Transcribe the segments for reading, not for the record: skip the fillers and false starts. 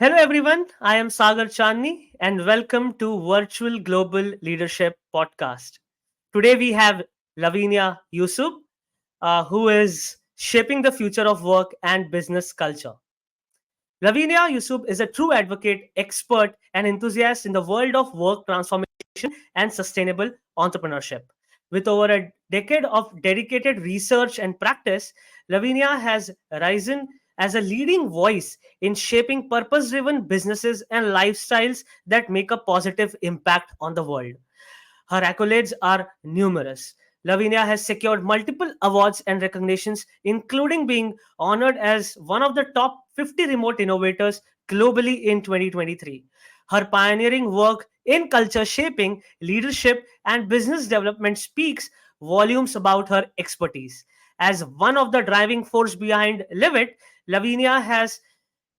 Hello, everyone. I am Sagar Chandni, and welcome to Virtual Global Leadership Podcast. Today, we have Lavinia Yusuf, who is shaping the future of work and business culture. Lavinia Yusuf is a true advocate, expert, and enthusiast in the world of work transformation and sustainable entrepreneurship. With over a decade of dedicated research and practice, Lavinia has risen as a leading voice in shaping purpose driven businesses and lifestyles that make a positive impact on the world. Her accolades are numerous. Lavinia has secured multiple awards and recognitions, including being honored as one of the top 50 remote innovators globally in 2023. Her pioneering work in culture shaping, leadership, and business development speaks volumes about her expertise. As one of the driving force behind Live It, Lavinia has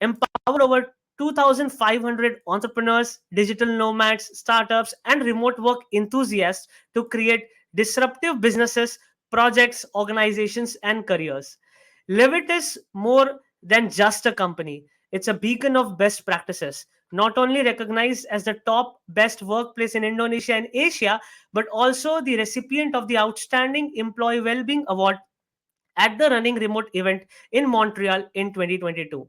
empowered over 2,500 entrepreneurs, digital nomads, startups, and remote work enthusiasts to create disruptive businesses, projects, organizations, and careers. Levit is more than just a company, it's a beacon of best practices. Not only recognized as the top best workplace in Indonesia and Asia, but also the recipient of the Outstanding Employee Wellbeing Award at the Running Remote event in Montreal in 2022.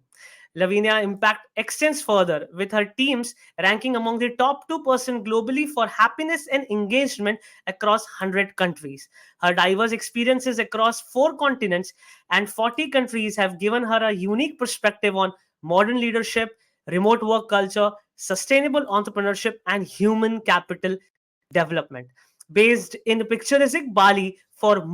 Lavinia impact extends further, with her teams ranking among the top 2% globally for happiness and engagement across 100 countries. Her diverse experiences across 4 continents and 40 countries have given her a unique perspective on modern leadership, remote work culture, sustainable entrepreneurship, and human capital development. Based in picturesque Bali for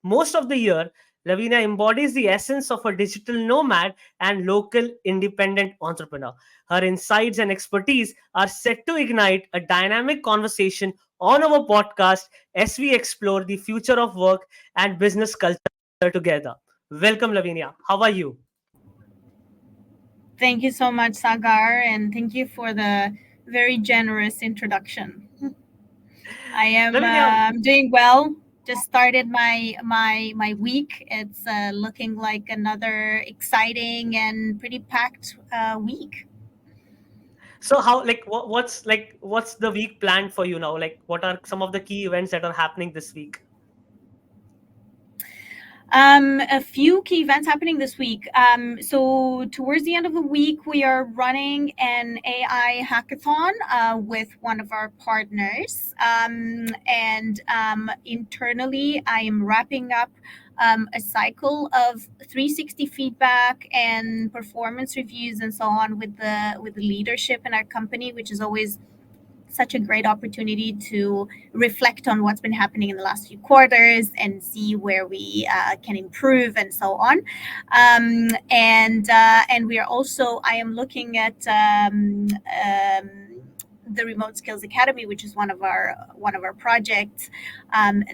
most of the year, Lavina embodies the essence of a digital nomad and local independent entrepreneur. Her insights and expertise are set to ignite a dynamic conversation on our podcast as we explore the future of work and business culture together. Welcome, Lavinia. How are you? Thank you so much, Sagar, and thank you for the very generous introduction. I am Lavinia, doing well. Just started my week. It's looking like another exciting and pretty packed week. so how what's the week planned for you now? Like what are some of the key events that are happening this week? A few key events happening this week. So towards the end of the week, we are running an AI hackathon with one of our partners. And internally, I am wrapping up a cycle of 360 feedback and performance reviews and so on with the leadership in our company, which is always such a great opportunity to reflect on what's been happening in the last few quarters and see where we can improve and so on. And we are also I am looking at the Remote Skills Academy, which is one of our projects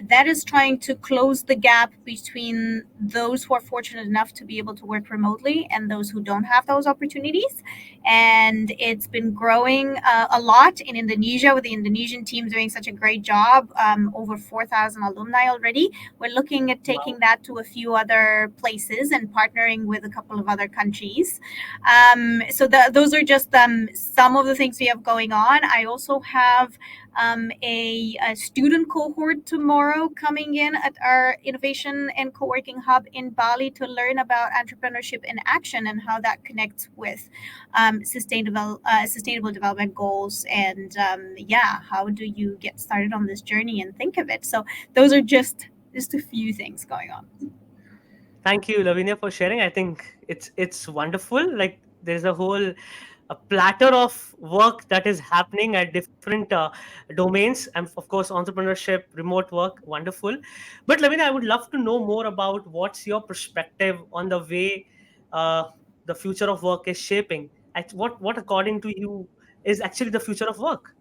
that is trying to close the gap between those who are fortunate enough to be able to work remotely and those who don't have those opportunities. And it's been growing a lot in Indonesia, with the Indonesian team doing such a great job. Over 4,000 alumni already. We're looking at taking Wow. that to a few other places and partnering with a couple of other countries. Those are just some of the things we have going on. I also have a student cohort tomorrow coming in at our innovation and co-working hub in Bali to learn about entrepreneurship in action and how that connects with sustainable development goals. And yeah, how do you get started on this journey and think of it? So those are just a few things going on. Thank you, Lavinia, for sharing. I think it's wonderful. Like there's a platter of work that is happening at different domains, and of course, entrepreneurship, remote work, wonderful. But Lavinia, I would love to know more about what's your perspective on the way uh, the future of work is shaping. What according to you is actually the future of work?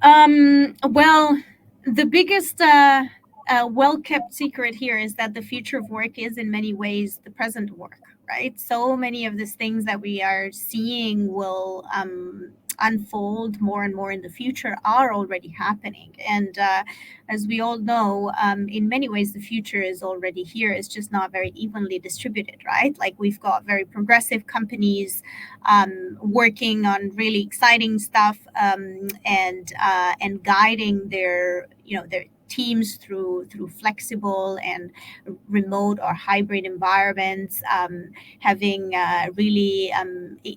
Well, the biggest well kept secret here is that the future of work is in many ways the present work, right? So many of these things that we are seeing will unfold more and more in the future are already happening. And as we all know, in many ways, the future is already here. It's just not very evenly distributed, right? Like we've got very progressive companies working on really exciting stuff, and guiding their their teams through flexible and remote or hybrid environments, having really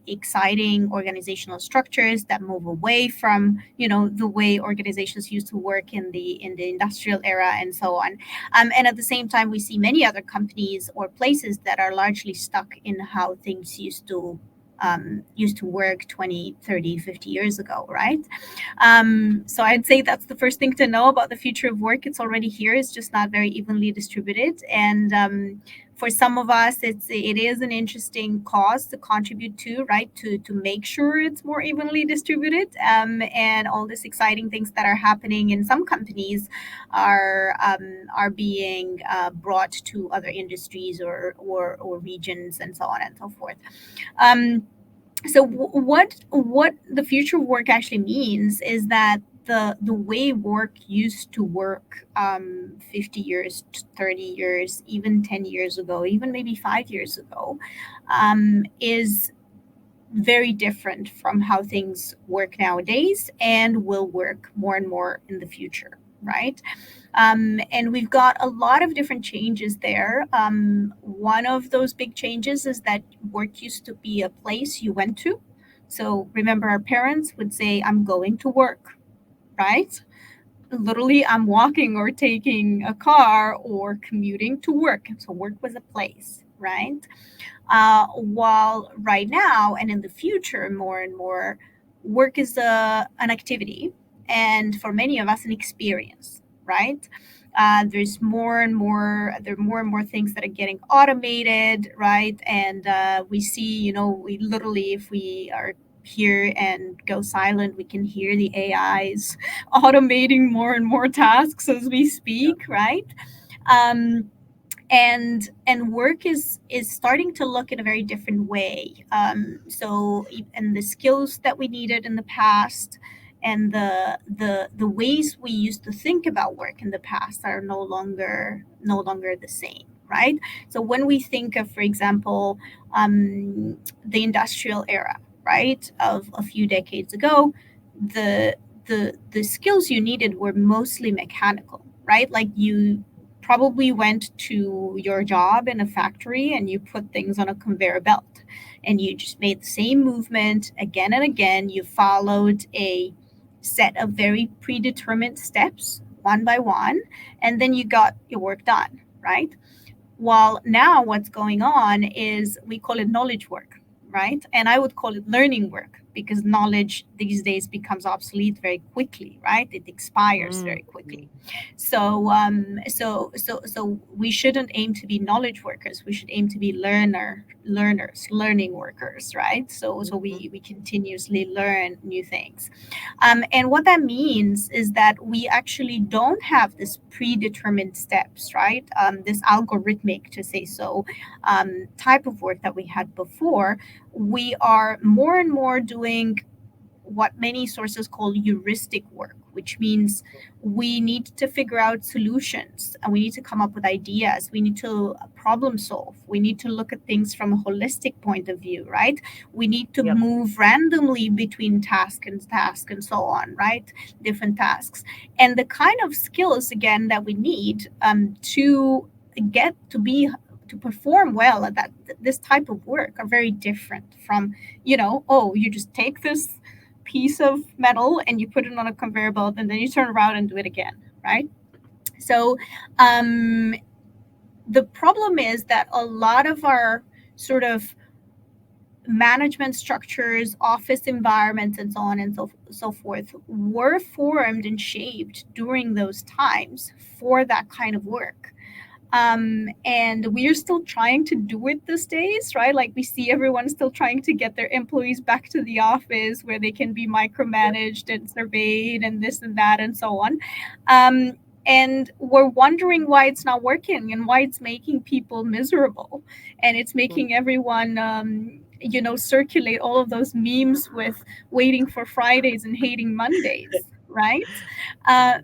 exciting organizational structures that move away from the way organizations used to work in the industrial era and so on. And at the same time, we see many other companies or places that are largely stuck in how things used to work 20, 30, 50 years ago, right? So I'd say that's the first thing to know about the future of work. It's already here. It's just not very evenly distributed. And for some of us, it is an interesting cause to contribute to, right? To make sure it's more evenly distributed. And all these exciting things that are happening in some companies are being brought to other industries or regions and so on and so forth. Um, so what the future of work actually means is that the way work used to work 50 years, 30 years, even 10 years ago, even maybe 5 years ago, is very different from how things work nowadays and will work more and more in the future, right? And we've got a lot of different changes there. One of those big changes is that work used to be a place you went to. So remember, our parents would say, I'm going to work, right? Literally, I'm walking or taking a car or commuting to work. So work was a place, right? While right now and in the future, more and more, work is an activity, and for many of us, an experience, right? There are more and more things that are getting automated, right? And we see, we literally, if we are here and go silent, we can hear the AIs automating more and more tasks as we Yeah. speak, right? Um, and work is starting to look in a very different way. And the skills that we needed in the past and the ways we used to think about work in the past are no longer the same, right? So when we think of, for example, the industrial era, right, of a few decades ago, the the skills you needed were mostly mechanical, right? Like you probably went to your job in a factory and you put things on a conveyor belt and you just made the same movement again and again. You followed a set of very predetermined steps one by one, and then you got your work done, right? While now what's going on is we call it knowledge work, right? And I would call it learning work because knowledge these days becomes obsolete very quickly, right? It expires Mm, very quickly. mm, So we shouldn't aim to be knowledge workers. We should aim to be learners, learning workers, right? So mhm, we continuously learn new things. And what that means is that we actually don't have this predetermined steps, right? This algorithmic, to say so, type of work that we had before. We are more and more doing what many sources call heuristic work, which means we need to figure out solutions and we need to come up with ideas. We need to problem solve. We need to look at things from a holistic point of view, right? We need to yep. move randomly between task and so on, right? Different tasks. And the kind of skills, again, that we need get to be to perform well at that this type of work are very different from, oh, you just take this piece of metal and you put it on a conveyor belt and then you turn around and do it again, right? So um, the problem is that a lot of our sort of management structures, office environments, and so on and so forth were formed and shaped during those times for that kind of work. And we are still trying to do it these days, right? Like we see everyone still trying to get their employees back to the office where they can be Yep. micromanaged and surveyed and this and that and so on. And we're wondering why it's not working and why it's making people miserable and it's Mm, making everyone circulate all of those memes with waiting for Fridays and hating Mondays, right?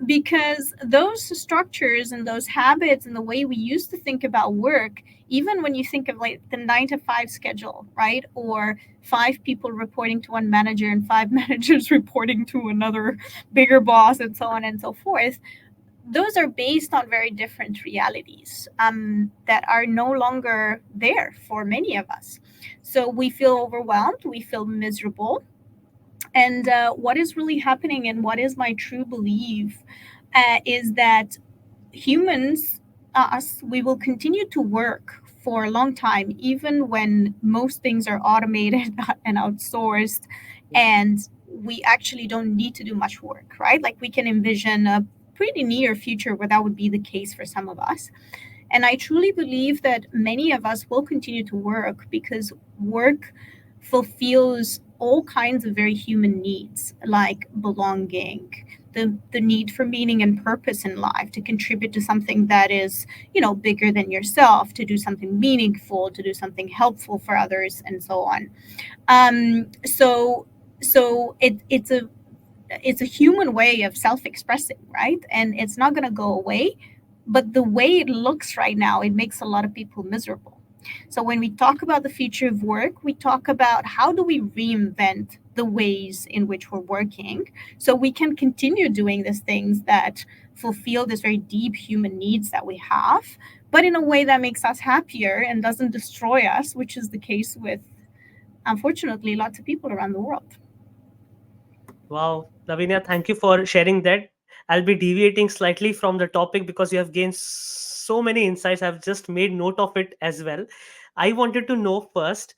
Because those structures and those habits and the way we used to think about work, even when you think of like the 9 to 5 schedule, right? Or 5 people reporting to one manager and 5 managers reporting to another bigger boss, and so on and so forth, those are based on very different realities that are no longer there for many of us. So we feel overwhelmed, we feel miserable. And what is really happening, and what is my true belief, is that humans, us, we will continue to work for a long time, even when most things are automated and outsourced, and we actually don't need to do much work, right? Like we can envision a pretty near future where that would be the case for some of us. And I truly believe that many of us will continue to work because work fulfills all kinds of very human needs, like belonging, the need for meaning and purpose in life, to contribute to something that is, bigger than yourself, to do something meaningful, to do something helpful for others, and so on. So it's a human way of self-expressing, right? And it's not going to go away, but the way it looks right now, it makes a lot of people miserable. So when we talk about the future of work, we talk about how do we reinvent the ways in which we're working so we can continue doing these things that fulfill this very deep human needs that we have, but in a way that makes us happier and doesn't destroy us, which is the case with, unfortunately, lots of people around the world. Wow, Lavinia, thank you for sharing that. I'll be deviating slightly from the topic because you have gained so many insights. I've just made note of it as well. I wanted to know first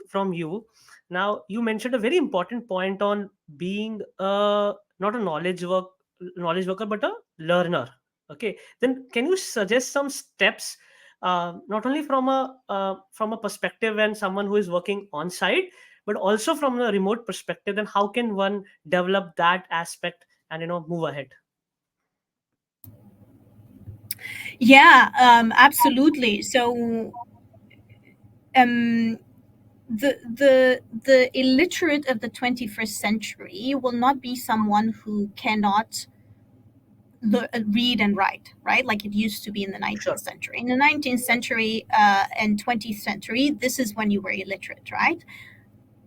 from you. Now, you mentioned a very important point on being not a knowledge worker, but a learner. Okay, then can you suggest some steps, not only from a perspective and someone who is working on site, but also from a remote perspective? Then how can one develop that aspect and move ahead? Yeah, absolutely. So, um, the illiterate of the 21st century will not be someone who cannot read and write, right? Like it used to be in the 19th Sure. century. In the 19th century and 20th century, this is when you were illiterate, right?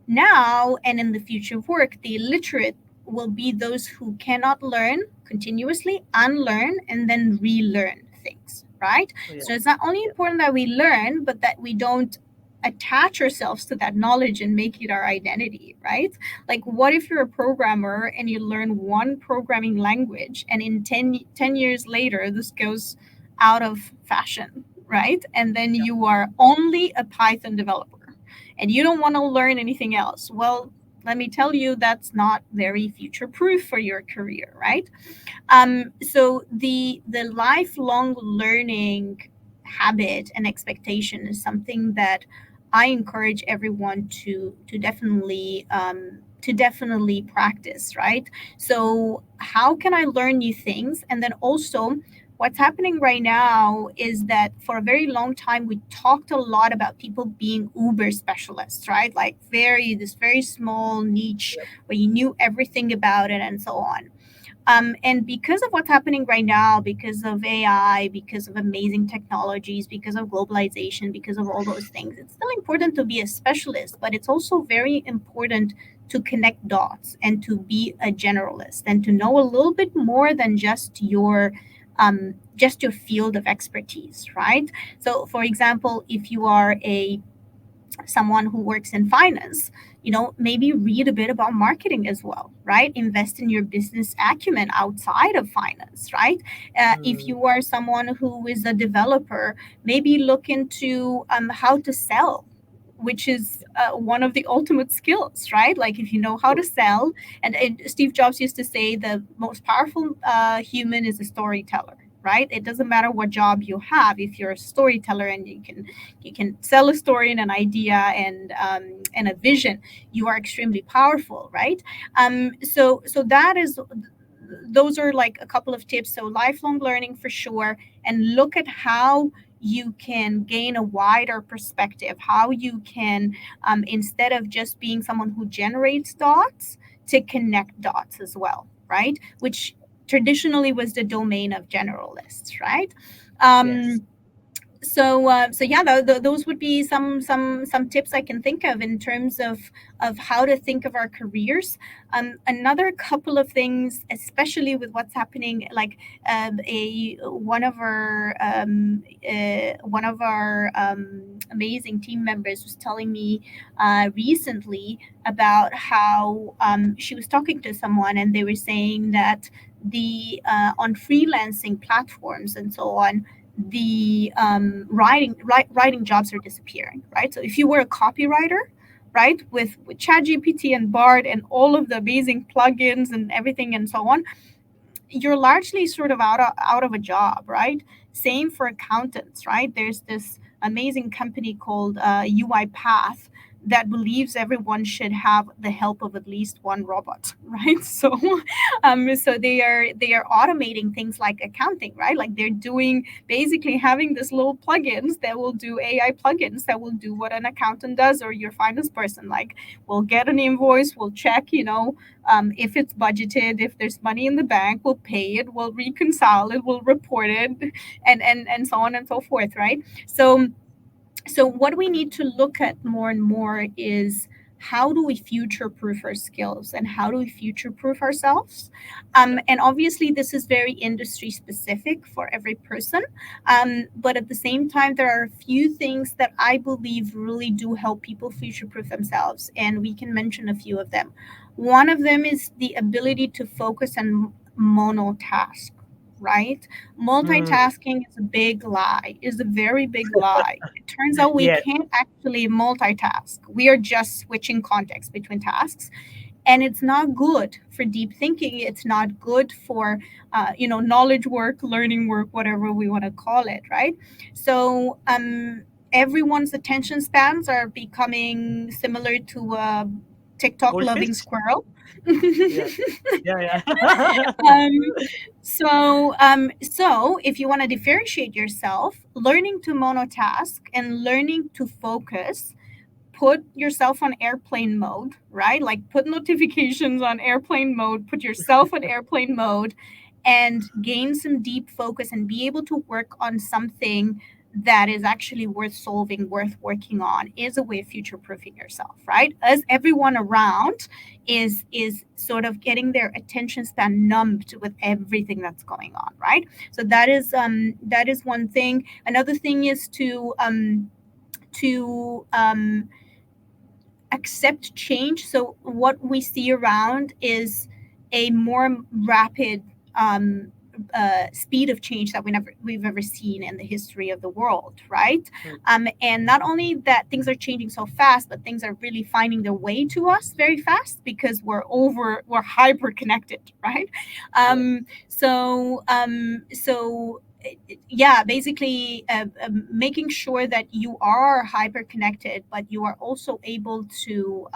Now and in the future of work, the illiterate will be those who cannot learn continuously, unlearn, and then relearn things, right? Yeah. So it's not only Yeah. important that we learn, but that we don't attach ourselves to that knowledge and make it our identity, right? Like, what if you're a programmer and you learn one programming language, and in 10 years later, this goes out of fashion, right? And then you are only a Python developer and you don't want to learn anything else. Well, let me tell you, that's not very future proof for your career, right? So the lifelong learning habit and expectation is something that I encourage everyone to definitely practice, right? So how can I learn new things? And then also, what's happening right now is that for a very long time we talked a lot about people being uber specialists, right? Like this very small niche where you knew everything about it and so on. And because of what's happening right now, because of AI, because of amazing technologies, because of globalization, because of all those things, it's still important to be a specialist, but it's also very important to connect dots and to be a generalist and to know a little bit more than just your field of expertise, right? So, for example, if you are a someone who works in finance, maybe read a bit about marketing as well, right? Invest in your business acumen outside of finance, right? If Hmm. you are someone who is a developer, maybe look into how to sell, which is one of the ultimate skills, right? Like if you know how to sell, and Steve Jobs used to say the most powerful human is a storyteller, right? It doesn't matter what job you have. If you're a storyteller and you can sell a story and an idea and a vision, you are extremely powerful, right? So that is, those are like a couple of tips. So lifelong learning for sure, and look at how you can gain a wider perspective, how you can, instead of just being someone who generates dots, to connect dots as well, right? Which traditionally was the domain of generalists, right? Yes. Um, so yeah, those would be some tips I can think of in terms of how to think of our careers. Another couple of things, especially with what's happening, like a one of our amazing team members was telling me recently about how she was talking to someone, and they were saying that the on freelancing platforms and so on, the writing jobs are disappearing, right? So if you were a copywriter, right, with ChatGPT and Bard and all of the amazing plugins and everything and so on, you're largely sort of out of a job, right? Same for accountants, right? There's this amazing company called UiPath that believes everyone should have the help of at least one robot, right? So they are automating things like accounting, right? Like they're doing, basically having this little plugins that will do AI plugins that will do what an accountant does, or your finance person. Like, we'll get an invoice, we'll check, if it's budgeted, if there's money in the bank, we'll pay it, we'll reconcile it, we'll report it, and so on and so forth, right? So what we need to look at more and more is, how do we future proof our skills and how do we future proof ourselves? Yeah. And obviously this is very industry specific for every person, but at the same time there are a few things that I believe really do help people future proof themselves, and we can mention a few of them. One of them is the ability to focus and monotask, right? Hmm. Multitasking is a big lie, is a very big lie. It turns out we Yes. can't actually multitask. We are just switching context between tasks, and it's not good for deep thinking. It's not good for knowledge work, learning work, whatever we want to call it, right? So everyone's attention spans are becoming similar to a TikTok loving Goldfish. squirrel. Yeah. Yeah. Yeah. um, so if you want to differentiate yourself, learning to monotask and learning to focus, put yourself on airplane mode, right? Like, put notifications on airplane mode, put yourself on airplane mode, and gain some deep focus and be able to work on something that is actually worth solving, worth working on, is a way of future proofing yourself, right? As everyone around is sort of getting their attention span numbed with everything that's going on, right? So that is one thing. Another thing is to accept change. So what we see around is a more rapid speed of change that we've ever seen in the history of the world, right? And not only that things are changing so fast, but things are really finding their way to us very fast because we're hyper connected, right? Yes. So yeah, basically making sure that you are hyper connected, but you are also able to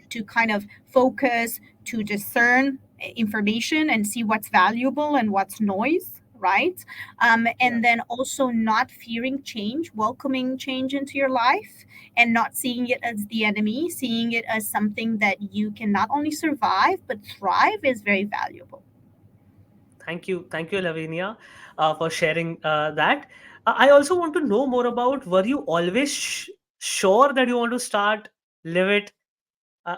to kind of focus, to discern information and see what's valuable and what's noise, right? Yeah. And then also not fearing change, welcoming change into your life, and not seeing it as the enemy, seeing it as something that you can not only survive but thrive, is very valuable. Thank you, Lavinia, for sharing that. I also want to know more about, were you always sure that you want to start Live It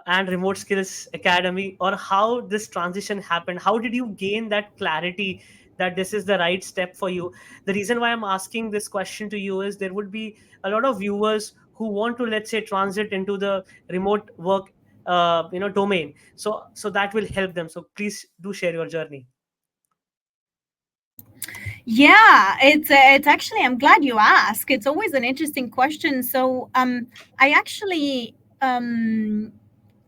and Remote Skills Academy, or how this transition happened? How did you gain that clarity that this is the right step for you? The reason why I'm asking this question to you is, there would be a lot of viewers who want to, let's say, transit into the remote work domain. So that will help them. So please do share your journey. Yeah, it's actually, I'm glad you asked. It's always an interesting question. So I actually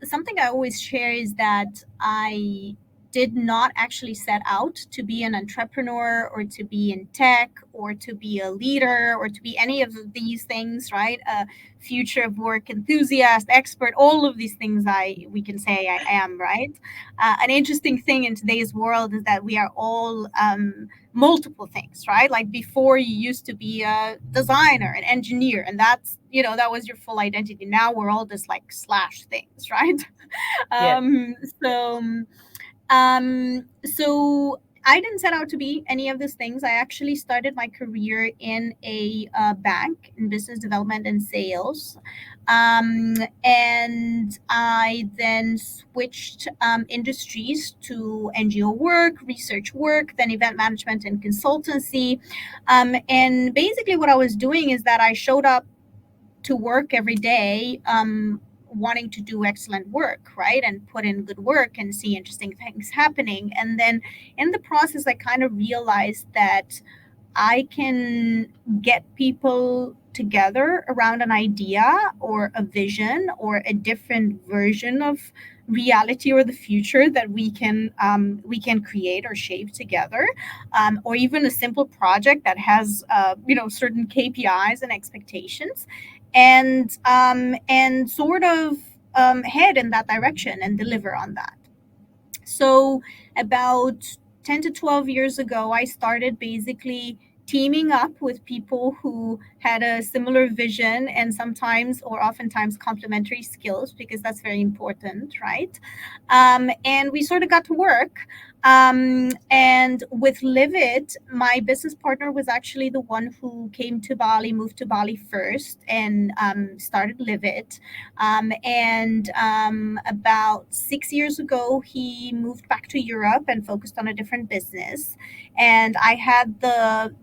something I always share is that did not actually set out to be an entrepreneur or to be in tech or to be a leader or to be any of these things, right? A future of work enthusiast, expert, all of these things we can say I am, right? An interesting thing in today's world is that we are all multiple things, right? Like before, you used to be a designer, an engineer, and that's, that was your full identity. Now we're all just like slash things, right? Yeah. um, so so I didn't set out to be any of these things. I actually started my career in a bank in business development and sales. And I then switched industries to NGO work, research work, then event management and consultancy. And basically, what I was doing is that I showed up to work every day, wanting to do excellent work, right? And put in good work and see interesting things happening. And then in the process, I kind of realized that I can get people together around an idea or a vision or a different version of reality or the future that we can create or shape together, or even a simple project that has certain KPIs and expectations, and sort of head in that direction and deliver on that. So, about 10 to 12 years ago, I started basically teaming up with people who had a similar vision and sometimes or oftentimes complementary skills, because that's very important, right? And we sort of got to work. And with Live It, my business partner was actually the one who came to Bali, moved to Bali first, and started Live It. And about 6 years ago, he moved back to Europe and focused on a different business. And I had the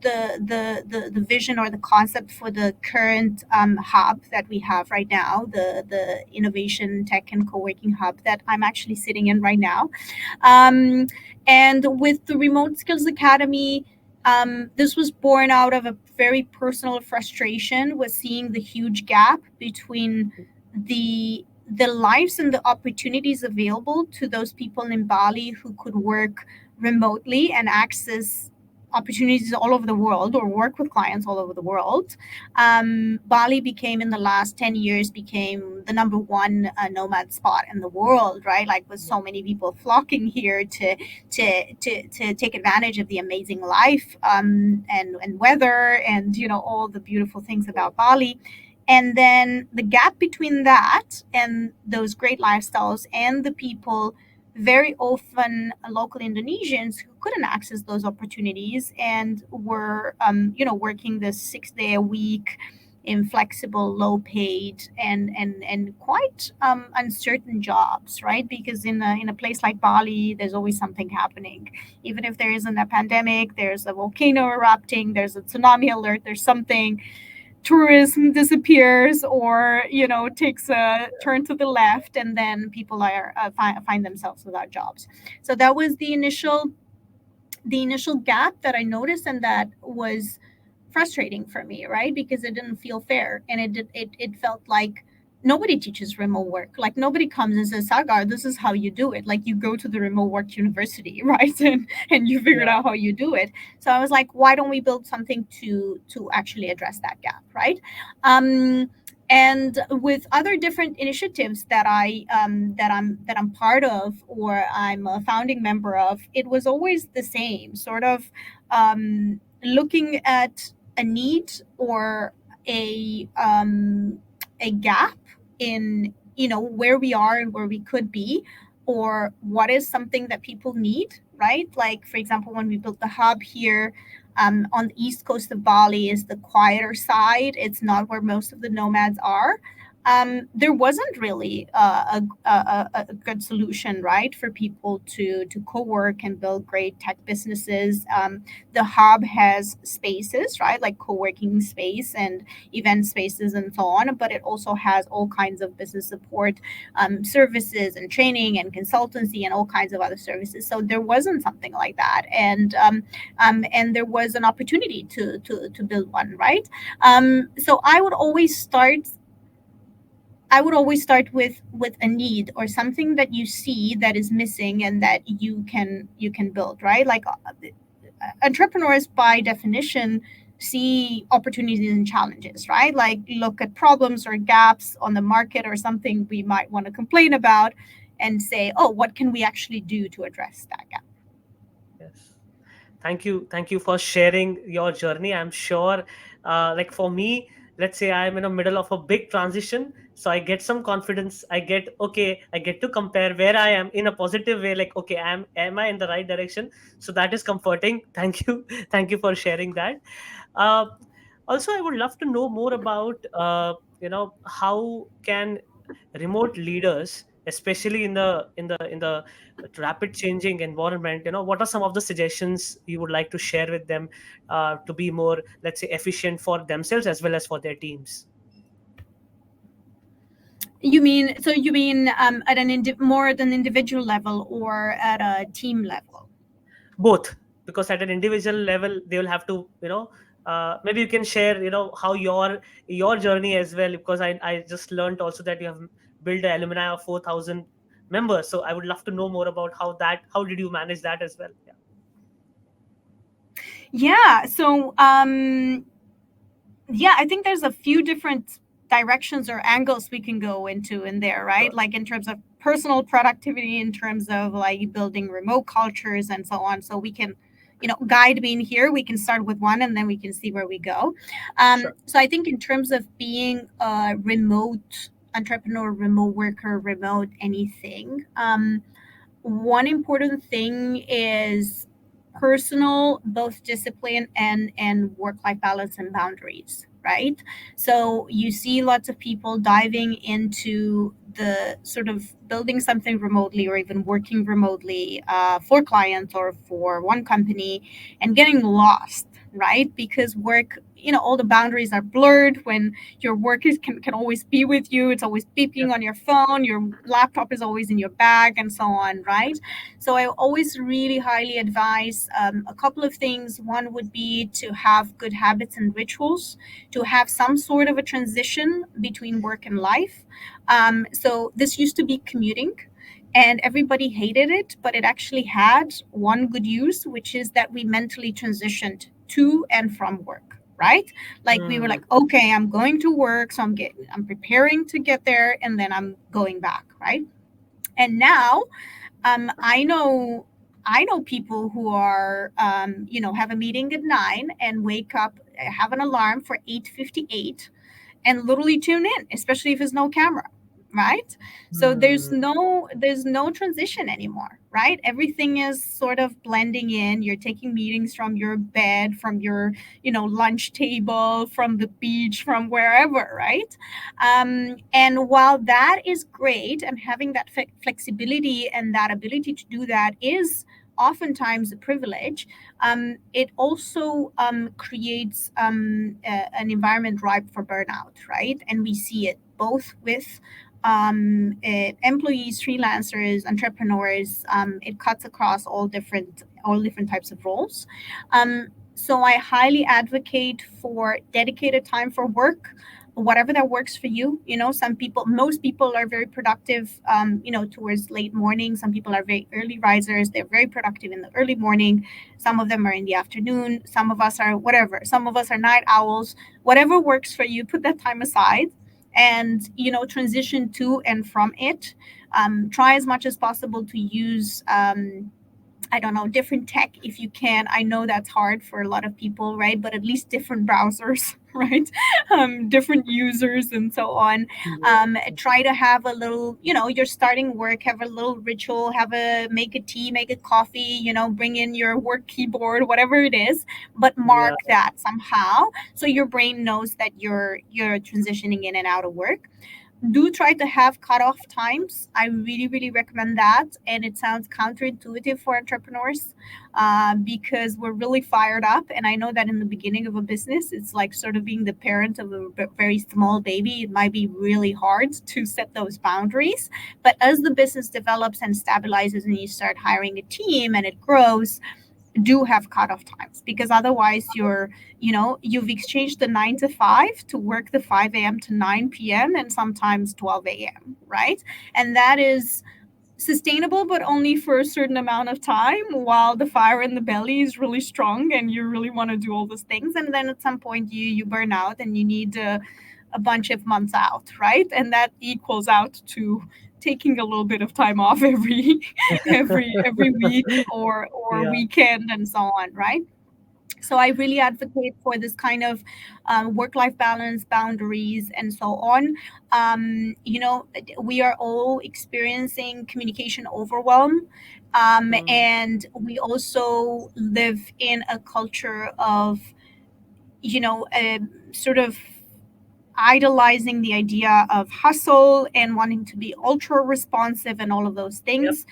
vision or the concept for the current hub that we have right now, the innovation tech and co-working hub that I'm actually sitting in right now. Um, and with the Remote Skills Academy, this was born out of a very personal frustration with seeing the huge gap between the lives and the opportunities available to those people in Bali who could work remotely and access opportunities all over the world or work with clients all over the world. Bali became, in the last 10 years, became the number one nomad spot in the world, right? Like with so many people flocking here to take advantage of the amazing life, and weather, and all the beautiful things about Bali. And then the gap between that and those great lifestyles and the people, very often local Indonesians who couldn't access those opportunities and were, working this 6 day a week inflexible, low paid, and quite uncertain jobs, right? Because in a place like Bali, there's always something happening. Even if there isn't a pandemic, there's a volcano erupting, there's a tsunami alert, there's something, tourism disappears or takes a turn to the left, and then people are find themselves without jobs. So that was the initial gap that I noticed, and that was frustrating for me, right? Because it didn't feel fair, and it felt like nobody teaches remote work. Like nobody comes and says, Sagar, this is how you do it. Like you go to the remote work university, right? And you figured Yeah. out how you do it. So I was like, why don't we build something to actually address that gap, right? And with other different initiatives that I'm part of, or I'm a founding member of, it was always the same sort of, looking at a need or a gap in where we are and where we could be, or what is something that people need, right? Like for example, when we built the hub here, on the east coast of Bali, is the quieter side. It's not where most of the nomads are. There wasn't really a good solution, right, for people to co-work and build great tech businesses. The hub has spaces, right, like co-working space and event spaces and so on, but it also has all kinds of business support services and training and consultancy and all kinds of other services. So there wasn't something like that, and there was an opportunity to build one, right? So I would always start I would always start with a need or something that you see that is missing and that you can build, right? Like entrepreneurs by definition see opportunities and challenges, right? Like look at problems or gaps on the market or something we might want to complain about and say, oh, what can we actually do to address that gap? Yes. Thank you for sharing your journey. I'm sure, like for me, let's say I'm in the middle of a big transition, so I get some confidence. I get to compare where I am in a positive way, like okay, am I in the right direction? So that is comforting. Thank you. Thank you for sharing that. uh, Also, I would love to know more about, how can remote leaders, especially in the rapid changing environment, what are some of the suggestions you would like to share with them, to be more, let's say, efficient for themselves as well as for their teams? You mean at more at an individual level or at a team level? Both, because at an individual level they will have to, maybe you can share, how your journey as well, because I just learned also that you have built an alumni of 4,000 members. So I would love to know more about how did you manage that as well. Yeah. Yeah. So yeah, I think there's a few different directions or angles we can go into in there, right? Sure. Like in terms of personal productivity, in terms of like building remote cultures and so on. So we can, guide being here, we can start with one and then we can see where we go. Sure. So I think in terms of being a remote entrepreneur, remote worker, remote anything, one important thing is personal both discipline and work life balance and boundaries, right? So you see lots of people diving into the sort of building something remotely or even working remotely for clients or for one company and getting lost, right? Because work, all the boundaries are blurred when your work can always be with you. It's always beeping Yes. on your phone. Your laptop is always in your bag and so on, right? So I always really highly advise a couple of things. One would be to have good habits and rituals, to have some sort of a transition between work and life. So this used to be commuting. And everybody hated it, but it actually had one good use, which is that we mentally transitioned to and from work, right? Like we were Hmm. like, okay, I'm going to work, so I'm preparing to get there, and then I'm going back, right? And now I know people who are have a meeting at 9 and wake up, have an alarm for 8:58 and literally tune in, especially if there's no camera, right? So there's Hmm. no transition anymore, right? Everything is sort of blending in. You're taking meetings from your bed, from your lunch table, from the beach, from wherever, right? And while that is great, and having that flexibility and that ability to do that is oftentimes a privilege, it also creates an environment ripe for burnout, right? And we see it both with employees, freelancers, entrepreneurs. It cuts across all different types of roles. So I highly advocate for dedicated time for work, whatever that works for you. Most people are very productive, towards late morning. Some people are very early risers. They're very productive in the early morning. Some of them are in the afternoon. Some of us are whatever. Some of us are night owls. Whatever works for you, put that time aside and, transition to and from it. Try as much as possible to use I don't know, different tech if you can. I know that's hard for a lot of people, right? But at least different browsers, right? Different users and so on. Try to have a little, you're starting work, have a little ritual, make a tea, make a coffee, bring in your work keyboard, whatever it is, but Yeah. mark that somehow so your brain knows that you're transitioning in and out of work. Do try to have cutoff times. I really, really recommend that. And it sounds counterintuitive for entrepreneurs because we're really fired up. And I know that in the beginning of a business, it's like sort of being the parent of a very small baby. It might be really hard to set those boundaries. But as the business develops and stabilizes and you start hiring a team and it grows, do have cutoff times, because otherwise you've exchanged the 9 to 5 to work the 5 a.m. to 9 p.m. and sometimes 12 a.m., right? And that is sustainable, but only for a certain amount of time while the fire in the belly is really strong and you really want to do all those things. And then at some point you burn out and you need a bunch of months out, right? And that equals out to taking a little bit of time off every every week or Yeah. weekend and so on, right? So I really advocate for this kind of work-life balance, boundaries, and so on. We are all experiencing communication overwhelm, Hmm. and we also live in a culture of sort of idolizing the idea of hustle and wanting to be ultra responsive and all of those Yep. things.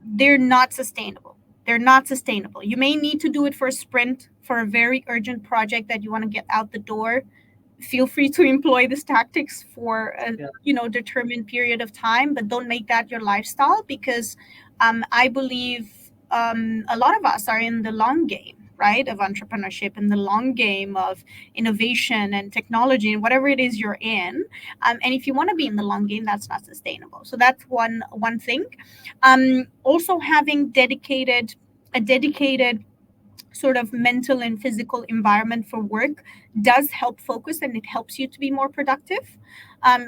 They're not sustainable. They're not sustainable. You may need to do it for a sprint, for a very urgent project that you want to get out the door. Feel free to employ these tactics for a Yeah. determined period of time, but don't make that your lifestyle, because I believe a lot of us are in the long game, right, of entrepreneurship, in the long game of innovation and technology and whatever it is you're in. And if you want to be in the long game, that's not sustainable. So that's one thing. Also having a dedicated sort of mental and physical environment for work does help focus, and it helps you to be more productive.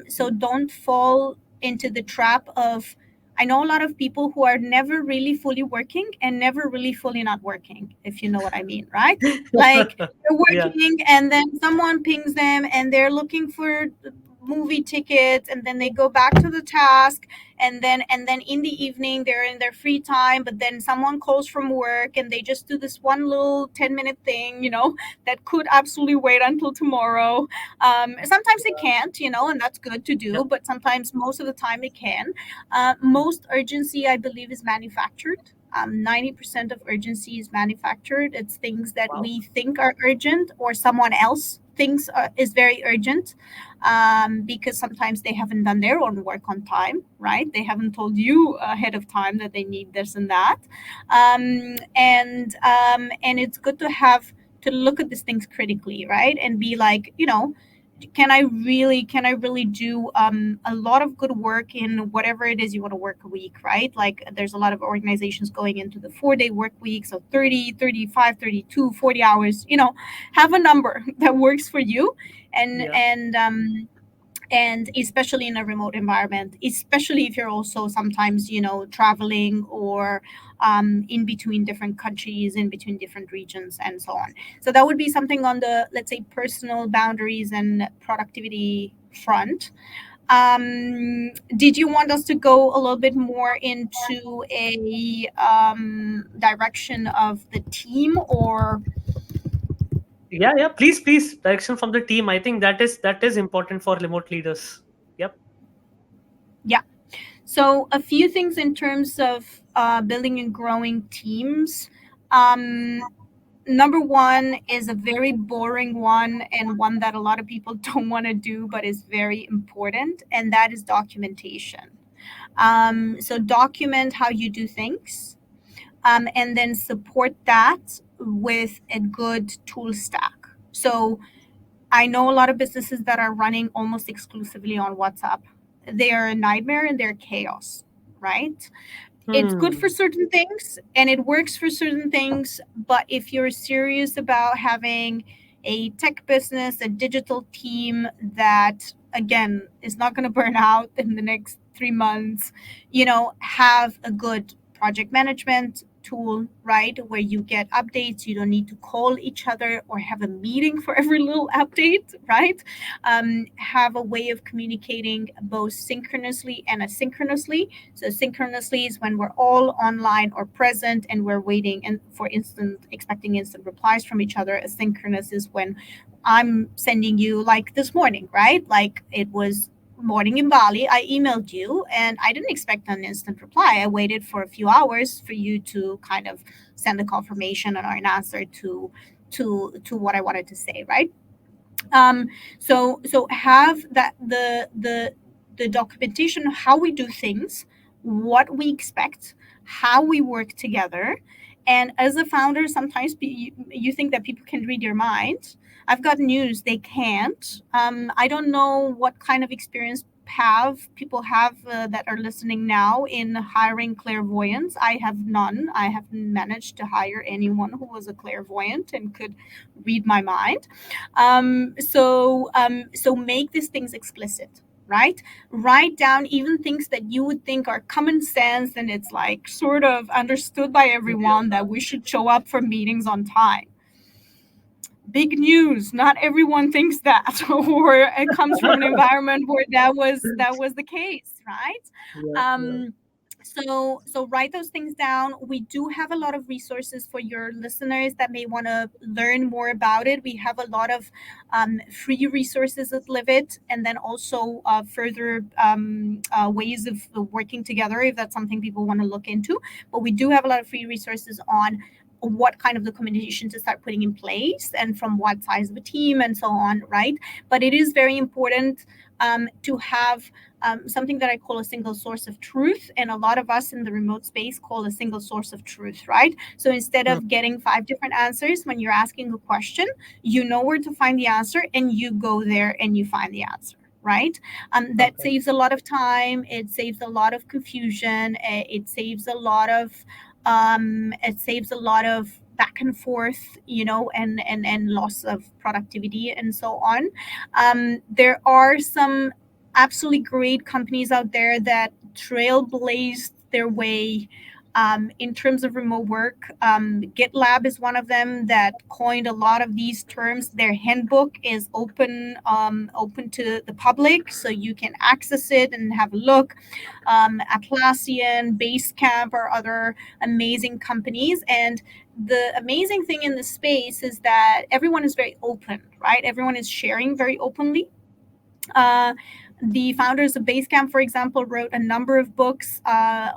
So don't fall into the trap of, I know a lot of people who are never really fully working and never really fully not working, if you know what I mean, right? Like they're Yeah. working and then someone pings them and they're looking for movie tickets, and then they go back to the task, and then in the evening they're in their free time, but then someone calls from work and they just do this one little 10-minute thing, that could absolutely wait until tomorrow. Sometimes it can't, and that's good to Yep. do, but sometimes, most of the time, it can. Most urgency, I believe, is manufactured. 90% of urgency is manufactured. It's things that Wow. we think are urgent or someone else thinks is very urgent, because sometimes they haven't done their own work on time, right? They haven't told you ahead of time that they need this and that. And it's good to have to look at these things critically, right? And be like, can I really do a lot of good work in whatever it is you want to work a week, right? Like there's a lot of organizations going into the 4-day work week, so 30, 35, 32, 40 hours. Have a number that works for you, and Yeah. and um and especially in a remote environment, especially if you're also sometimes traveling, or in between different countries, in between different regions, and so on. So that would be something on the, let's say, personal boundaries and productivity front. Did you want us to go a little bit more into a direction of the team, or? Yeah. Yeah. Please, please, direction from the team. I think that is important for remote leaders. Yep. Yeah. So, a few things in terms of building and growing teams. Um, Number one is a very boring one, and one that a lot of people don't want to do, but is very important, and that is documentation. So, document how you do things, and then support that with a good tool stack. So, I know a lot of businesses that are running almost exclusively on WhatsApp. They are a nightmare and they're chaos, right? It's good for Hmm. certain things and it works for certain things, but if you're serious about having a tech business, a digital team that, again, is not going to burn out in the next 3 months, have a good project management tool, right, where you get updates. You don't need to call each other or have a meeting for every little update, right? Have a way of communicating both synchronously and asynchronously. So synchronously is when we're all online or present and we're waiting and for instant expecting instant replies from each other. Asynchronous is when I'm sending you, like this morning, right? Like it was morning in Bali. I emailed you and I didn't expect an instant reply. I waited for a few hours for you to kind of send a confirmation or an answer to what I wanted to say, right? So have that the documentation of how we do things, what we expect, how we work together, And as a founder, sometimes you think that people can read your mind. I've got news, they can't. I don't know what kind of experience have people have that are listening now in hiring clairvoyants. I have none. I haven't managed to hire anyone who was a clairvoyant and could read my mind. So make these things explicit, right? Write down even things that you would think are common sense and it's like sort of understood by everyone, that we should show up for meetings on time. Big news, not everyone thinks that, or it comes from an environment where that was the case, right? Yeah, yeah. um, so write those things down. We do have a lot of resources for your listeners that may want to learn more about it. We have a lot of free resources at Livet, and then also further ways of working together if that's something people want to look into. But we do have a lot of free resources on what kind of documentation to start putting in place and from what size of a team and so on, right? But it is very important to have something that I call a single source of truth. And a lot of us in the remote space call a single source of truth, right? So instead Hmm. of getting five different answers when you're asking a question, you know where to find the answer and you go there and you find the answer. Right. That Okay. saves a lot of time. It saves a lot of confusion. It saves a lot of back and forth, and loss of productivity and so on. There are some absolutely great companies out there that trailblazed their way in terms of remote work. GitLab is one of them that coined a lot of these terms. Their handbook is open to the public, so you can access it and have a look. Atlassian, Basecamp are other amazing companies. And the amazing thing in this space is that everyone is very open, right? Everyone is sharing very openly. uh, the founders of Basecamp, for example, wrote a number of books.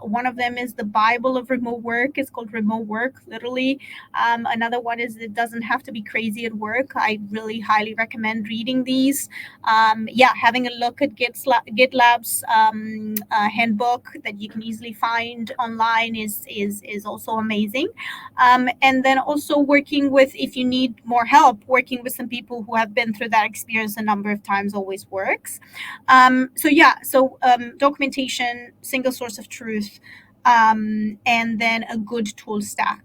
One of them is the Bible of remote work. It's called Remote Work, literally. Another one is It Doesn't Have to Be Crazy at Work. I really highly recommend reading these. Yeah, having a look at GitLab's handbook that you can easily find online is also amazing. And then also working with, if you need more help, working with some people who have been through that experience a number of times always works. Documentation, single source of truth, and then a good tool stack.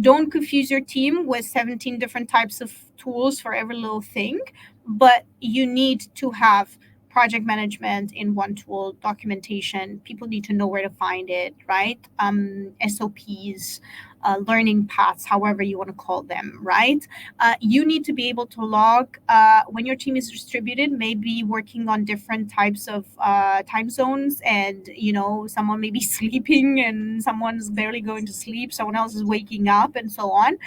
Don't confuse your team with 17 different types of tools for every little thing, but you need to have project management in one tool, documentation. People need to know where to find it, right? SOPs, learning paths, however you want to call them, right? You need to be able to log when your team is distributed, maybe working on different types of time zones, and someone may be sleeping and someone's barely going to sleep, someone else is waking up, and so on.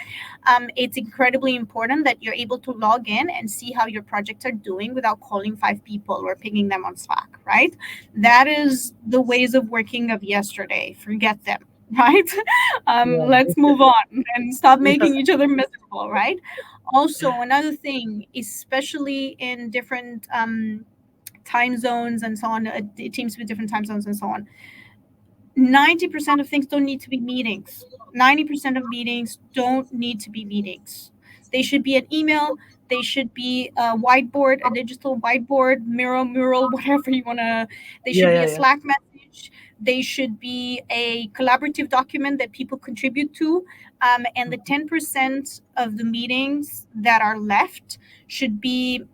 It's incredibly important that you're able to log in and see how your projects are doing without calling five people or pinging them on Slack, right? That is the ways of working of yesterday. Forget them. Right? Yeah. Let's move on and stop Yeah. making each other miserable, right? Also, another thing, especially in different time zones and so on, teams with different time zones and so on, 90% of things don't need to be meetings. 90% of meetings don't need to be meetings. They should be an email. They should be a whiteboard, a digital whiteboard, mural, whatever you want to. They Yeah, should be yeah, a yeah. Slack message. They should be a collaborative document that people contribute to. And the 10% of the meetings that are left should be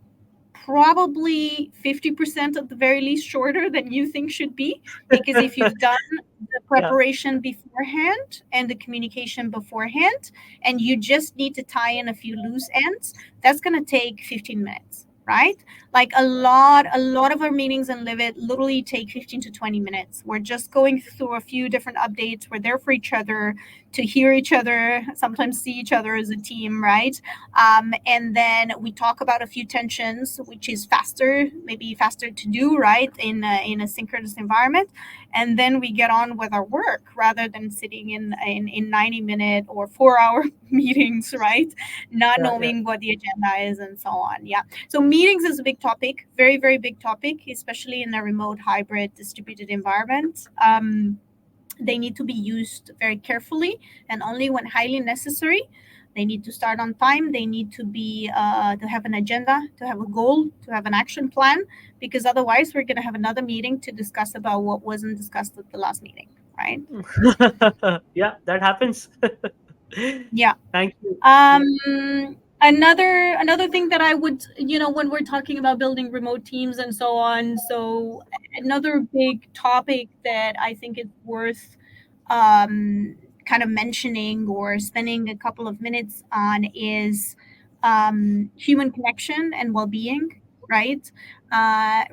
probably 50% at the very least shorter than you think should be, because if you've done the Yeah. preparation beforehand and the communication beforehand and you just need to tie in a few loose ends, that's going to take 15 minutes, right? Like a lot of our meetings in Live It literally take 15 to 20 minutes. We're just going through a few different updates. We're there for each other, to hear each other, sometimes see each other as a team, right? And then we talk about a few tensions, which is faster, maybe faster to do, right, in a synchronous environment. And then we get on with our work rather than sitting in 90-minute or 4-hour meetings, right? Not Yeah, yeah. knowing what the agenda is and so on. Yeah. So meetings is a big topic, very, very big topic, especially in a remote, hybrid, distributed environment. They need to be used very carefully and only when highly necessary. They need to start on time. They need to be to have an agenda, to have a goal, to have an action plan, because otherwise we're going to have another meeting to discuss about what wasn't discussed at the last meeting, right? Yeah, that happens. Yeah. Thank you. Um, Yeah. another thing that I would, when we're talking about building remote teams and so on, so another big topic that I think is worth um, kind of mentioning or spending a couple of minutes on is human connection and well-being, right?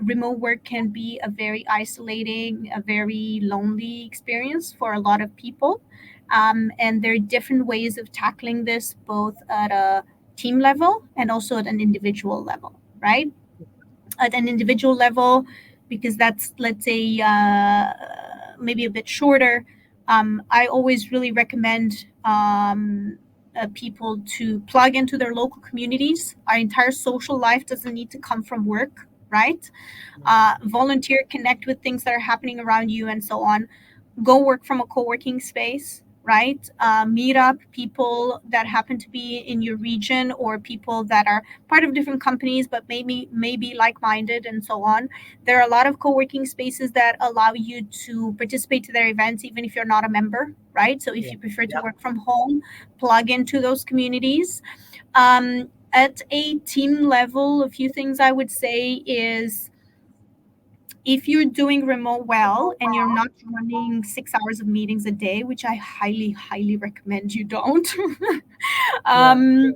Remote work can be a very isolating, a very lonely experience for a lot of people. And there are different ways of tackling this, both at a team level and also at an individual level, right? At an individual level, because that's, let's say, maybe a bit shorter. I always really recommend people to plug into their local communities. Our entire social life doesn't need to come from work, right? Volunteer, connect with things that are happening around you, and so on. Go work from a co-working space, right? Meet up people that happen to be in your region, or people that are part of different companies but maybe like-minded, and so on. There are a lot of co-working spaces that allow you to participate to their events even if you're not a member, right? So if Yeah. you prefer to Yeah. work from home, plug into those communities. At a team level, a few things I would say is, if you're doing remote well and you're not running 6 hours of meetings a day, which I highly recommend you don't, Yeah. um,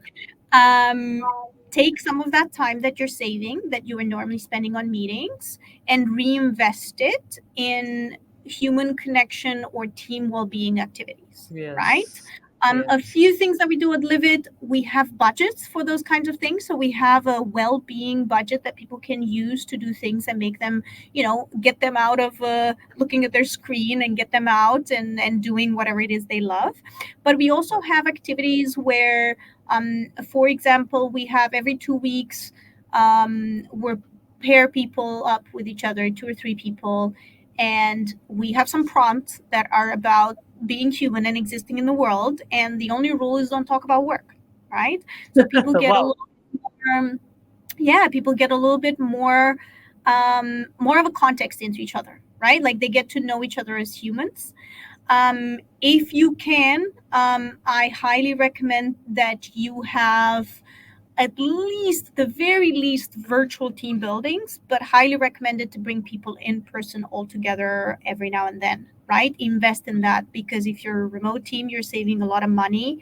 um, take some of that time that you're saving, that you are normally spending on meetings, and reinvest it in human connection or team well-being activities, right? Yes. A Yes. few things that we do at Livid, we have budgets for those kinds of things. So we have a well-being budget that people can use to do things and make them, get them out of looking at their screen, and get them out and doing whatever it is they love. But we also have activities where, for example, we have every 2 weeks, we're pair people up with each other, two or three people, and we have some prompts that are about being human and existing in the world. And the only rule is don't talk about work, right? So people get a Wow. little more, yeah, people get a little bit more of a context into each other, right? Like they get to know each other as humans. If you can, I highly recommend that you have at least, the very least, virtual team buildings, but highly recommended to bring people in person all together every now and then, right? Invest in that, because if you're a remote team, you're saving a lot of money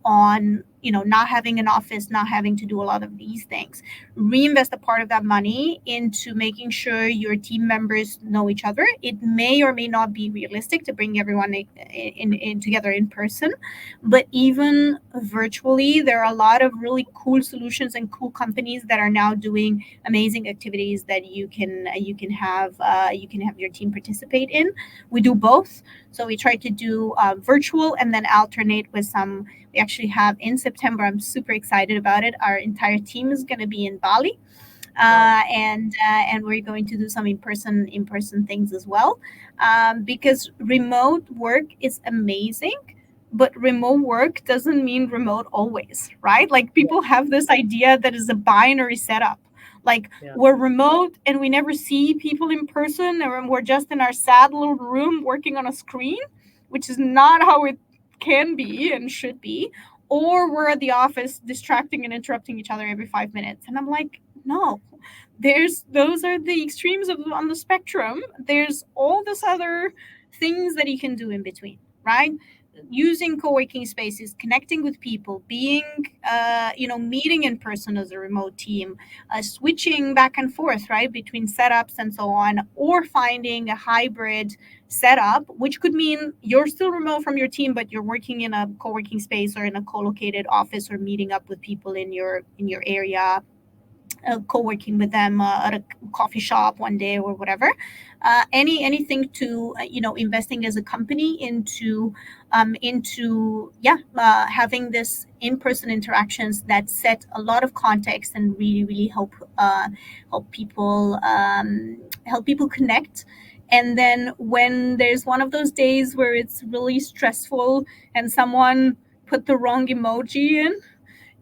on, not having an office, not having to do a lot of these things. Reinvest a part of that money into making sure your team members know each other. It may or may not be realistic to bring everyone in together in person, but even virtually, there are a lot of really cool solutions and cool companies that are now doing amazing activities that you can have your team participate in. We do both. So we try to do virtual and then alternate with some. We actually have in September. I'm super excited about it. Our entire team is going to be in Bali, Wow. and we're going to do some in person things as well, because remote work is amazing, but remote work doesn't mean remote always, right? Like Yeah. people have this idea that is a binary setup, like Yeah. we're remote and we never see people in person, or we're just in our sad little room working on a screen, which is not how it can be and should be. Or we're at the office distracting and interrupting each other every 5 minutes, and I'm like, no, there's those are the extremes of on the spectrum. There's all this other things that you can do in between, right? Using co-working spaces, connecting with people, being meeting in person as a remote team, switching back and forth, right, between setups and so on, or finding a hybrid setup, which could mean you're still remote from your team, but you're working in a co-working space or in a co-located office, or meeting up with people in your area, co-working with them at a coffee shop one day or whatever. Anything to investing as a company into having this in-person interactions that set a lot of context and really help help people connect And then when there's one of those days where it's really stressful and someone put the wrong emoji in,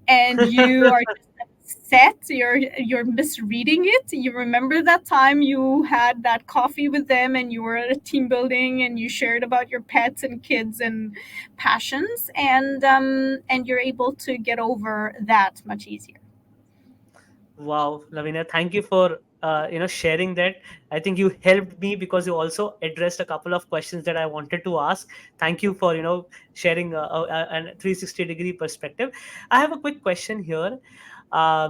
and you are just upset, you're misreading it. You remember that time you had that coffee with them and you were at a team building and you shared about your pets and kids and passions, and you're able to get over that much easier. Wow, Lavinia, thank you for sharing that. I think you helped me because you also addressed a couple of questions that I wanted to ask. Thank you for sharing a 360-degree perspective. I have a quick question here. Uh,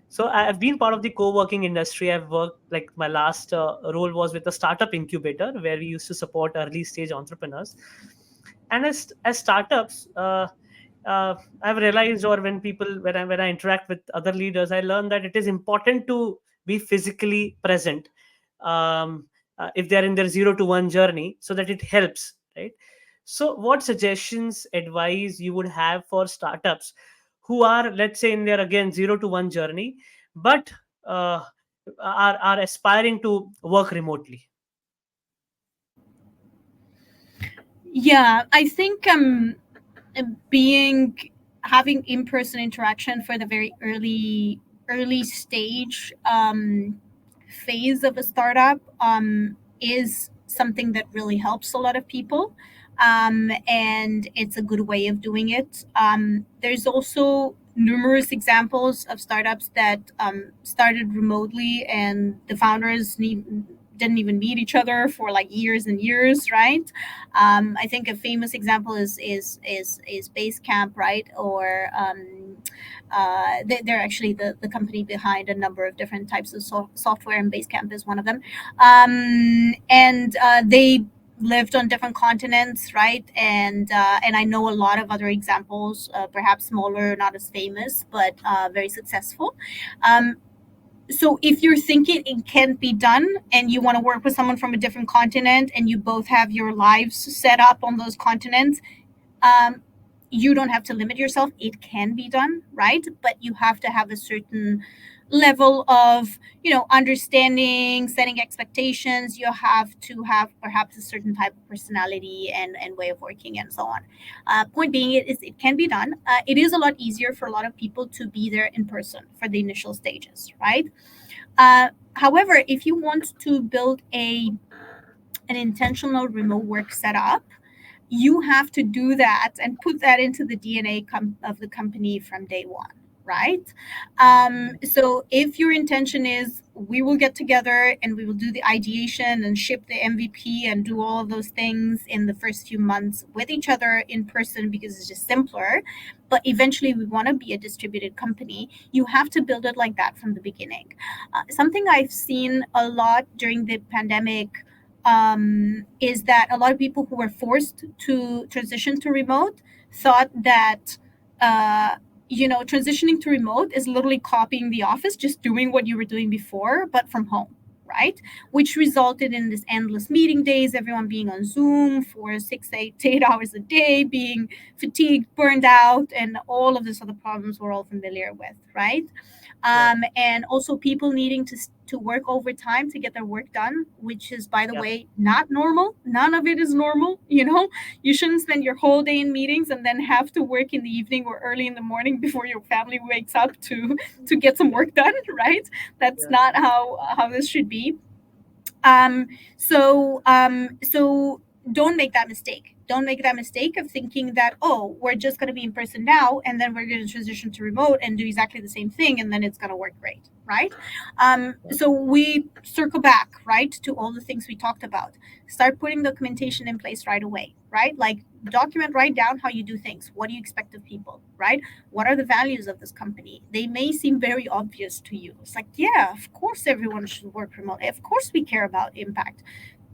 so I've been part of the co-working industry. I've worked, like, my last role was with a startup incubator where we used to support early stage entrepreneurs. And as startups, I've realized, or when I interact with other leaders, I learn that it is important to be physically present, if they are in their 0 to 1 journey, so that it helps, right? So what suggestions, advice you would have for startups who are, let's say, in their, again, 0 to 1 journey, but uh, are aspiring to work remotely? Yeah, I think being having in-person interaction for the very early stage phase of a startup is something that really helps a lot of people, and it's a good way of doing it. There's also numerous examples of startups that started remotely and the founders didn't even meet each other for like years and years, right? I think a famous example is Basecamp, right? Or they're actually the company behind a number of different types of software, and Basecamp is one of them. And they lived on different continents, right? And I know a lot of other examples, perhaps smaller, not as famous, but very successful. Um, so if you're thinking it can't be done and you want to work with someone from a different continent and you both have your lives set up on those continents, um, you don't have to limit yourself. It can be done, right? But you have to have a certain level of, understanding, setting expectations. You have to have perhaps a certain type of personality and way of working and so on. Point being, it can be done. It is a lot easier for a lot of people to be there in person for the initial stages, right? However, if you want to build an intentional remote work setup, you have to do that and put that into the DNA of the company from day one, right? So if your intention is we will get together and we will do the ideation and ship the MVP and do all of those things in the first few months with each other in person because it's just simpler, but eventually we want to be a distributed company, you have to build it like that from the beginning. Something I've seen a lot during the pandemic is that a lot of people who were forced to transition to remote thought that transitioning to remote is literally copying the office, just doing what you were doing before but from home, right? Which resulted in this endless meeting days, everyone being on Zoom for 6 8 8 hours a day, being fatigued, burned out, and all of these other problems we're all familiar with, right? Yeah, And also people needing to work overtime to get their work done, which is, by the yeah, way, not normal. None of it is normal. You shouldn't spend your whole day in meetings and then have to work in the evening or early in the morning before your family wakes up to get some yeah, work done, right? That's yeah, not how this should be. So don't make that mistake. Don't make that mistake of thinking that, oh, we're just going to be in person now and then we're going to transition to remote and do exactly the same thing and then it's going to work great, right? So we circle back, right, to all the things we talked about. Start putting documentation in place right away, right? Like document, write down how you do things. What do you expect of people, right? What are the values of this company? They may seem very obvious to you. It's like, yeah, of course everyone should work remotely. Of course we care about impact.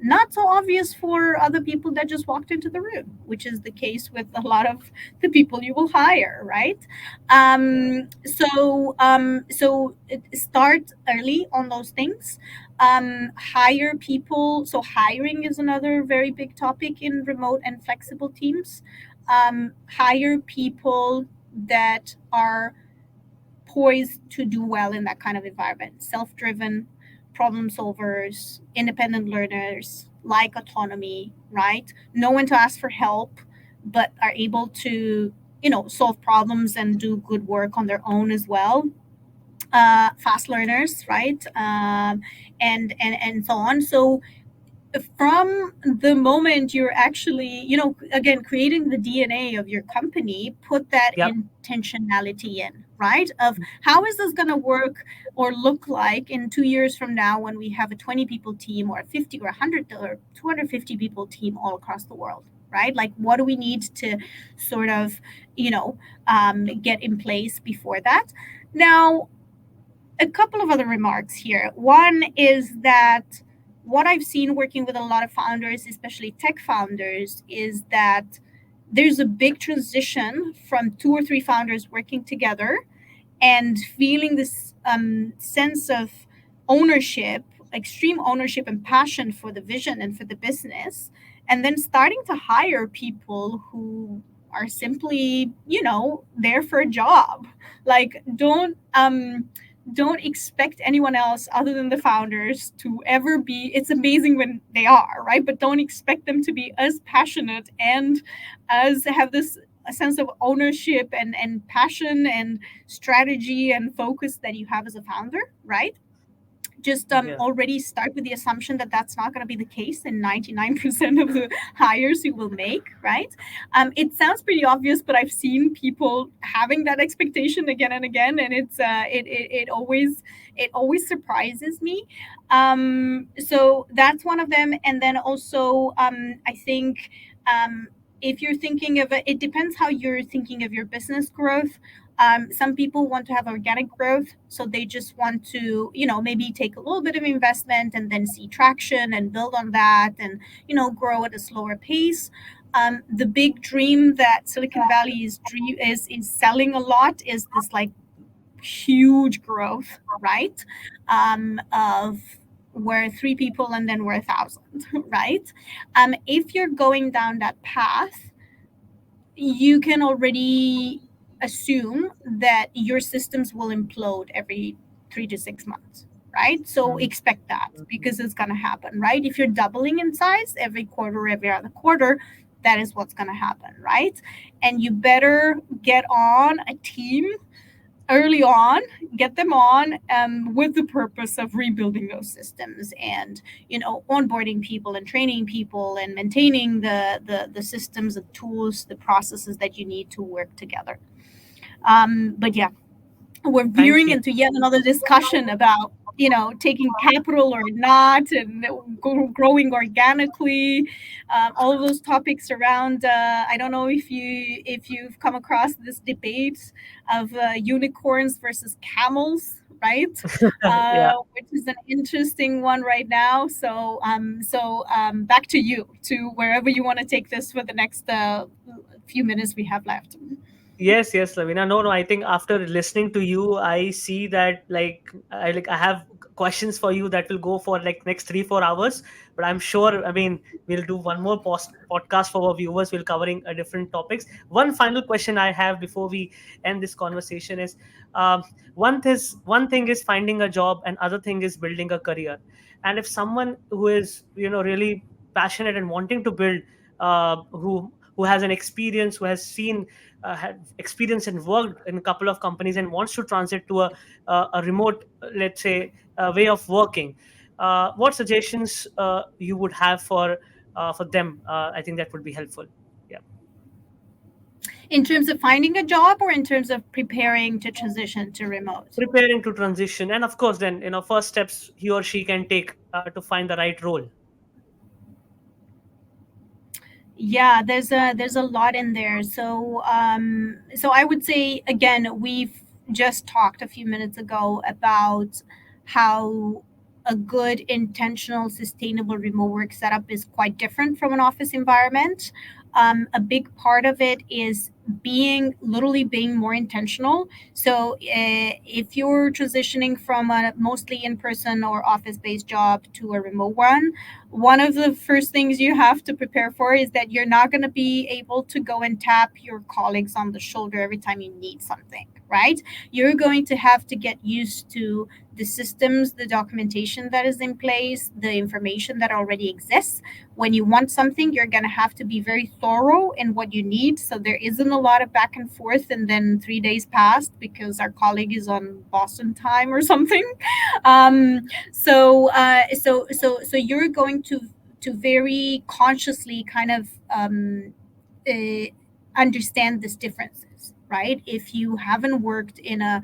Not so obvious for other people that just walked into the room, which is the case with a lot of the people you will hire, right? yeah, So start early on those things. Hire people. So hiring is another very big topic in remote and flexible teams. Hire people that are poised to do well in that kind of environment, self-driven, problem solvers, independent learners, like autonomy, right? Know when to ask for help, but are able to, solve problems and do good work on their own as well. Fast learners, right? And so on. So from the moment you're actually, again, creating the DNA of your company, put that Yep. intentionality in, right? Of how is this going to work or look like in 2 years from now when we have a 20 people team or a 50 or 100 or 250 people team all across the world, right? Like, what do we need to sort of, get in place before that? Now, a couple of other remarks here. One is that what I've seen working with a lot of founders, especially tech founders, is that there's a big transition from two or three founders working together and feeling this sense of ownership, extreme ownership and passion for the vision and for the business, and then starting to hire people who are simply, there for a job. Like, don't expect anyone else other than the founders to ever be. It's amazing when they are, right? But don't expect them to be as passionate and as have this a sense of ownership and passion and strategy and focus that you have as a founder, right? Just Yeah. already start with the assumption that that's not going to be the case in 99% of the hires you will make, right? It sounds pretty obvious, but I've seen people having that expectation again and again, and it always surprises me. So that's one of them. And then also, I think, if you're thinking of it, it depends how you're thinking of your business growth. Some people want to have organic growth, so they just want to, maybe take a little bit of investment and then see traction and build on that and, grow at a slower pace. The big dream that Silicon Valley is selling a lot is this like huge growth, right? Of where three people and then we're 1,000, right? If you're going down that path, you can already assume that your systems will implode every 3 to 6 months, right? So Mhm. expect that Mhm. because it's going to happen, right? If you're doubling in size every quarter, every other quarter, that is what's going to happen, right? And you better get on a team early on, get them on, with the purpose of rebuilding those systems and, onboarding people and training people and maintaining the systems, the tools, the processes that you need to work together. But yeah, we're Thank veering you. into yet another discussion about, taking capital or not, and growing organically. All of those topics around. I don't know if you've come across this debate of unicorns versus camels, right? Yeah. Which is an interesting one right now. So back to you, to wherever you want to take this for the next few minutes we have left. Yes, yes, Lavina. No, no. I think after listening to you, I see that I have questions for you that will go for like next 3 4 hours. But I'm sure. I mean, we'll do one more podcast for our viewers. We'll covering a different topics. One final question I have before we end this conversation is, um, one thing is finding a job, and other thing is building a career. And if someone who is really passionate and wanting to build, who has an experience, who has seen had experience and worked in a couple of companies and wants to transit to a remote, let's say, way of working, what suggestions you would have for them? I think that would be helpful. Yeah. In terms of finding a job or in terms of preparing to transition to remote? Preparing to transition, and of course, then first steps he or she can take to find the right role. Yeah, there's a lot in there. So I would say, again, we've just talked a few minutes ago about how a good, intentional, sustainable remote work setup is quite different from an office environment. A big part of it is literally being more intentional. So if you're transitioning from a mostly in-person or office-based job to a remote one of the first things you have to prepare for is that you're not going to be able to go and tap your colleagues on the shoulder every time you need something, right? You're going to have to get used to the systems, the documentation that is in place, the information that already exists. When you want something, you're going to have to be very thorough in what you need. So there isn't a lot of back and forth, and then 3 days passed because our colleague is on Boston time or something. So you're going to very consciously kind of uh, understand these differences, right? If you haven't worked in a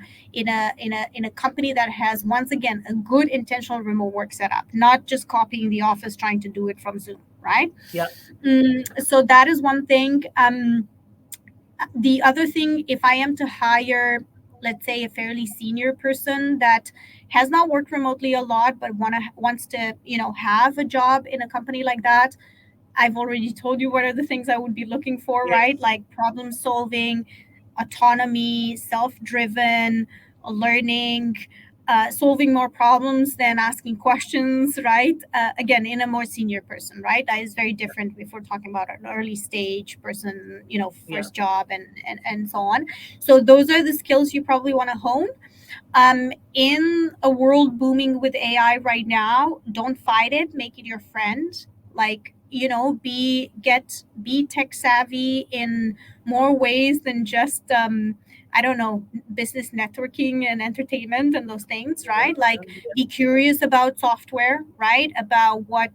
company that has, once again, a good intentional remote work setup, not just copying the office trying to do it from Zoom, right? Yeah. So that is one thing. The other thing, if I am to hire, let's say, a fairly senior person that has not worked remotely a lot but wants to have a job in a company like that, I've already told you what are the things I would be looking for, right? Yes. Like problem solving, autonomy, self-driven, learning, solving more problems than asking questions, right? Again, in a more senior person, right? That is very different if we're talking about an early stage person, Yeah. first job and so on. So those are the skills you probably want to hone. In a world booming with AI right now, don't fight it, make it your friend. Like, be tech savvy in more ways than just I don't know, business networking and entertainment and those things, right? Like, be curious about software, right? About what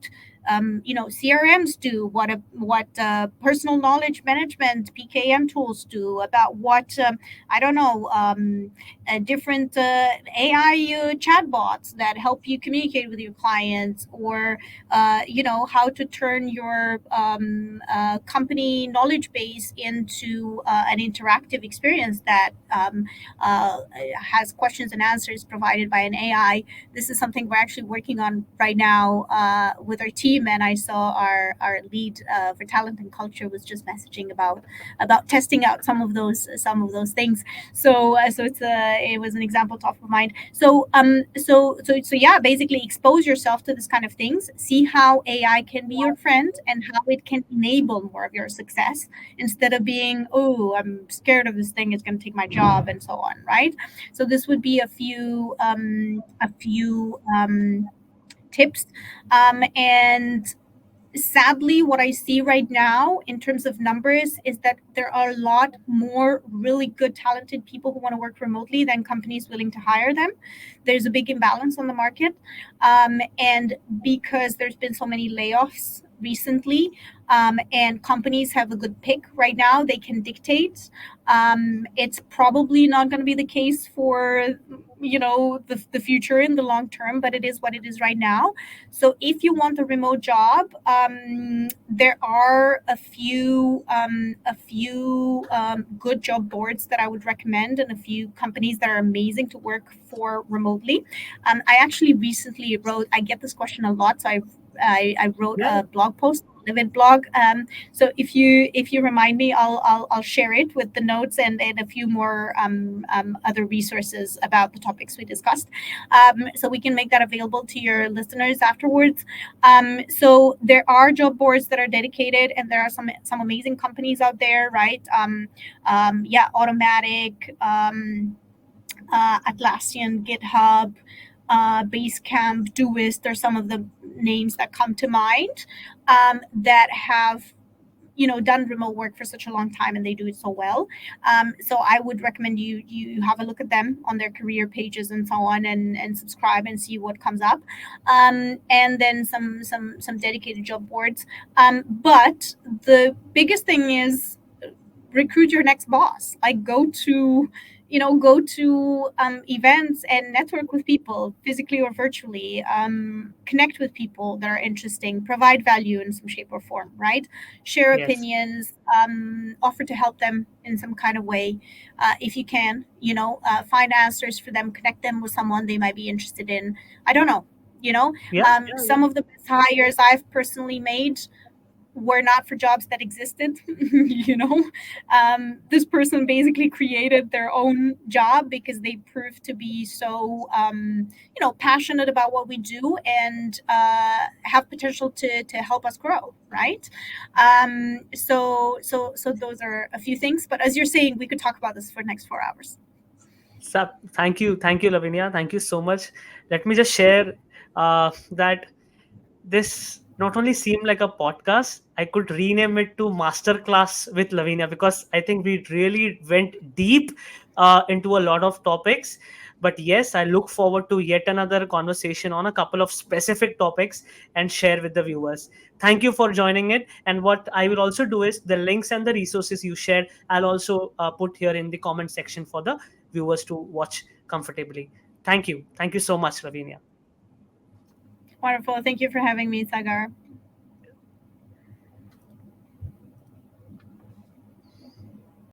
CRMs do, what personal knowledge management PKM tools do, about what I don't know, different AI chatbots that help you communicate with your clients, or how to turn your company knowledge base into an interactive experience that has questions and answers provided by an AI. This is something we're actually working on right now with our team, and I saw our lead for talent and culture was just messaging about testing out some of those things. So it was an example top of mind. So yeah, basically expose yourself to this kind of things. See how AI can be your friend and how it can enable more of your success, instead of being, oh, I'm scared of this thing, it's going to take my job and so on, right? So this would be a few tips. And sadly, what I see right now in terms of numbers is that there are a lot more really good, talented people who want to work remotely than companies willing to hire them. There's a big imbalance on the market. And because there's been so many layoffs recently, and companies have a good pick right now, they can dictate. It's probably not going to be the case for the future in the long term, but it is what it is right now. So if you want a remote job, there are a few good job boards that I would recommend, and a few companies that are amazing to work for remotely. I actually recently wrote. I get this question a lot, so I wrote Yeah. a blog post, Live It blog. So if you remind me, I'll share it with the notes and a few more other resources about the topics we discussed, so we can make that available to your listeners afterwards. So there are job boards that are dedicated, and there are some amazing companies out there, right? Yeah, Automatic, Atlassian, GitHub, Basecamp, Doist are some of the names that come to mind, that have done remote work for such a long time, and they do it so well. So I would recommend you have a look at them on their career pages and so on, and subscribe and see what comes up. And then some dedicated job boards. But the biggest thing is recruit your next boss. Like, go to events and network with people, physically or virtually. Connect with people that are interesting, provide value in some shape or form, right? Share Yes. opinions, offer to help them in some kind of way, if you can. Find answers for them, connect them with someone they might be interested in. I don't know. Yeah. Yeah. Yeah. Some of the best hires I've personally made were not for jobs that existed. This person basically created their own job because they proved to be so passionate about what we do, and have potential to help us grow, right? So those are a few things, but as you're saying, we could talk about this for the next 4 hours. Thank you, Lavinia. Thank you so much. Let me just share that this not only seemed like a podcast, I could rename it to Masterclass with Lavinia, because I think we really went deep into a lot of topics. But yes, I look forward to yet another conversation on a couple of specific topics and share with the viewers. Thank you for joining it. And what I will also do is the links and the resources you shared, I'll also put here in the comment section for the viewers to watch comfortably. Thank you. Thank you so much, Lavinia. Wonderful. Thank you for having me, Sagar.